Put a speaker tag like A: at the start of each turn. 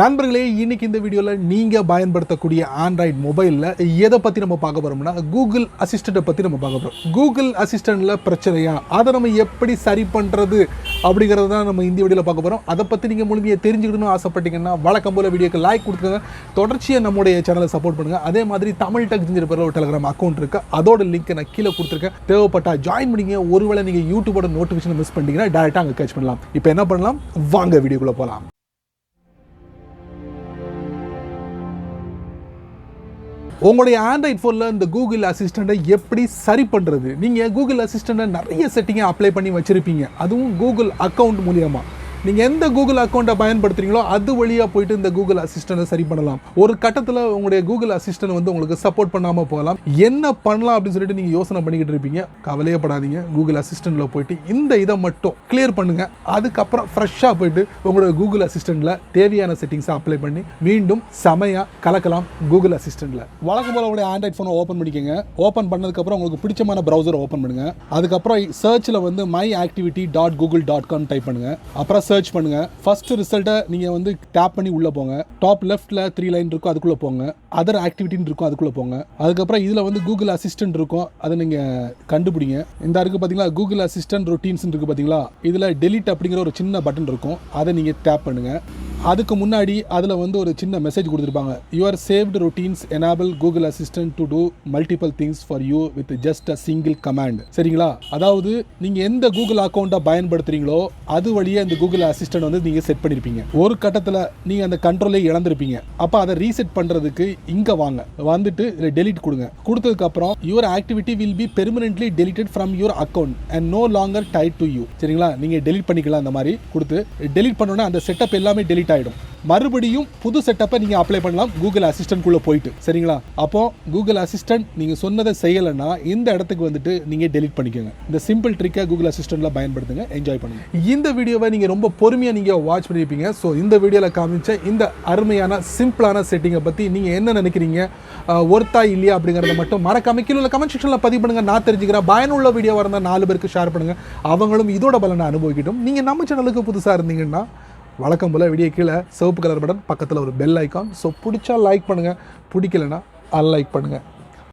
A: நண்பர்களே, இன்னைக்கு இந்த வீடியோவில் நீங்கள் பயன்படுத்தக்கூடிய ஆண்ட்ராய்டு மொபைலில் எதை பற்றி நம்ம பார்க்க போகிறோம்னா கூகுள் அசிஸ்டண்ட்டை பற்றி நம்ம பார்க்க போகிறோம். கூகுள் அசிஸ்டண்ட்டில் பிரச்சனையா, அதை நம்ம எப்படி சரி பண்ணுறது அப்படிங்கிறத தான் நம்ம இந்த வீடியோவில் பார்க்க போகிறோம். அதை பற்றி நீங்கள் முழுமையாக தெரிஞ்சுக்கணும்னு ஆசைப்பட்டீங்கன்னா வழக்கம் போல் வீடியோக்கு லைக் கொடுத்துருங்க. தொடர்ச்சியாக நம்முடைய சேனலை சப்போர்ட் பண்ணுங்கள். அதே மாதிரி தமிழ் டெக் செஞ்சு பேரில் ஒரு டெலிகிராம் அக்கௌண்ட் இருக்குது, அதோட லிங்க் நான் கீழே கொடுத்துருக்கேன். தேவைப்பட்டால் ஜாயின் பண்ணிங்க. ஒருவேளை நீங்கள் யூடியூபோட நோட்டிஃபிகேஷன் மிஸ் பண்ணிட்டீங்கன்னா டேரெக்டாக அங்கே கேட்ச் பண்ணலாம். இப்போ என்ன பண்ணலாம், வாங்க வீடியோக்குள்ளே போகலாம். உங்களுடைய ஆண்ட்ராய்ட் ஃபோனில் இந்த கூகுள் அசிஸ்டண்ட்டை எப்படி சரி பண்ணுறது? நீங்கள் கூகுள் அசிஸ்டண்ட்டை நிறைய செட்டிங்கை அப்ளை பண்ணி வச்சுருப்பீங்க, அதுவும் கூகுள் அக்கௌண்ட் மூலியமாக. நீங்கள் எந்த கூகுள் அக்கௌண்ட்டை பயன்படுத்துகிறீங்களோ அது வழியாக போயிட்டு இந்த கூகுள் அசிஸ்டண்ட்டை சரி பண்ணலாம். ஒரு கட்டத்தில் உங்களுடைய கூகுள் அசிஸ்டன்ட் வந்து உங்களுக்கு சப்போர்ட் பண்ணாமல் போகலாம். என்ன பண்ணலாம் அப்படின்னு சொல்லிட்டு நீங்கள் யோசனை பண்ணிக்கிட்டு இருப்பீங்க. கவலையப்படாதீங்க, கூகுள் அசிஸ்டண்ட்டில் போயிட்டு இந்த இதை மட்டும் கிளியர் பண்ணுங்கள். அதுக்கப்புறம் ஃப்ரெஷ்ஷாக போயிட்டு உங்களோட கூகுள் அசிஸ்டண்ட்டில் தேவையான செட்டிங்ஸை அப்ளை பண்ணி மீண்டும் செமையாக கலக்கலாம். கூகுள் அசிஸ்டண்ட்டில் வழக்கம் போல் உங்களுடைய ஆண்ட்ராய்ட் ஃபோனை ஓப்பன் பண்ணிக்கோங்க. ஓப்பன் பண்ணதுக்கப்புறம் உங்களுக்கு பிடிச்சமான ப்ரௌசரை ஓப்பன் பண்ணுங்கள். அதுக்கப்புறம் சர்ச்சில் வந்து myactivity.google.com டைப் பண்ணுங்கள். அப்புறம் சர்ச் பண்ணுங்க. ஃபர்ஸ்ட் ரிசல்ட்டை நீங்க வந்து டேப் பண்ணி உள்ள போங்க. டாப் லெஃப்ட்ல 3 லைன் இருக்கும், அதுக்குள்ள போங்க. அதர் ஆக்டிவிட்டின்னு இருக்கும், அதுக்குள்ள போங்க. அதுக்கப்புறம் இதுல வந்து கூகுள் அசிஸ்டன்ட் இருக்கும், அதை நீங்க கண்டுபிடிங்க. இந்த இருக்கு பாத்தீங்களா, கூகுள் அசிஸ்டன்ட் ரொட்டீன்ஸ் இருக்கு பாத்தீங்களா, இதுல டெலீட் அப்படிங்கிற ஒரு சின்ன பட்டன் இருக்கும், அதை நீங்க டேப் பண்ணுங்க. அதுக்கு முன்னாடி அதில் வந்து ஒரு சின்ன மெசேஜ் கொடுத்துருப்பாங்க, your saved routines enable Google assistant to do multiple things for you with just a single command. சரிங்களா? அதாவது நீங்கள் எந்த கூகுள் அக்கௌண்ட்டை பயன்படுத்துறீங்களோ அது வழியாக இந்த கூகுள் அசிஸ்டன்ட் வந்து நீங்கள் செட் பண்ணியிருப்பீங்க. ஒரு கட்டத்தில் நீங்கள் அந்த கண்ட்ரோலே இழந்திருப்பீங்க. அப்போ அதை ரீசெட் பண்ணுறதுக்கு இங்கே வாங்க, வந்துட்டு இதில் டெலிட் கொடுங்க. கொடுத்ததுக்கப்புறம் your activity will be permanently deleted from your account and no longer tied to you. சரிங்களா? நீங்கள் டெலிட் பண்ணிக்கலாம். அந்த மாதிரி கொடுத்து டெலிட் பண்ணோன்னா அந்த செட்டப் எல்லாமே டெலிட் ஆகிடும். மறுபடியும் புது செட்டப்பை நீங்கள் அப்ளை பண்ணலாம் கூகுள் அசிஸ்டன்ட்குள்ளே போயிட்டு. சரிங்களா? அப்போ கூகுள் அசிஸ்டன்ட் நீங்கள் சொன்னதை செய்யலைன்னா இந்த இடத்துக்கு வந்துட்டு நீங்கள் டெலிட் பண்ணிக்கோங்க. இந்த சிம்பிள் ட்ரிக்கை கூகுள் அசிஸ்டன்ட்டில் பயன்படுத்துங்க, என்ஜாய் பண்ணுங்க. இந்த வீடியோவை நீங்கள் ரொம்ப பொறுமையாக நீங்கள் வாட்ச் பண்ணியிருப்பீங்க. ஸோ இந்த வீடியோவில் காமிச்ச இந்த அருமையான சிம்பிளான செட்டிங்கை பற்றி நீங்கள் என்ன நினைக்கிறீங்க, ஒர்த்தா இல்லையா அப்படிங்கிறத மட்டும் மறக்காம கீழே உள்ள கமெண்ட் செக்ஷனில் பதிவு பண்ணுங்கள். நான் தெரிஞ்சுக்கிறேன். பயனுள்ள வீடியோவாக இருந்தால் 4 பேருக்கு ஷேர் பண்ணுங்கள், அவங்களும் இதோட பலனை அனுபவிக்கட்டும். நீங்கள் நம்ம சேனலுக்கு புதுசாக இருந்தீங்கன்னா வழக்கம் போல் வீடியோ கீழே சிவப்பு கலர் பட்டன், பக்கத்தில் ஒரு பெல் ஐக்கான். ஸோ பிடிச்சா லைக் பண்ணுங்கள், பிடிக்கலைன்னா அன்லைக் பண்ணுங்கள்.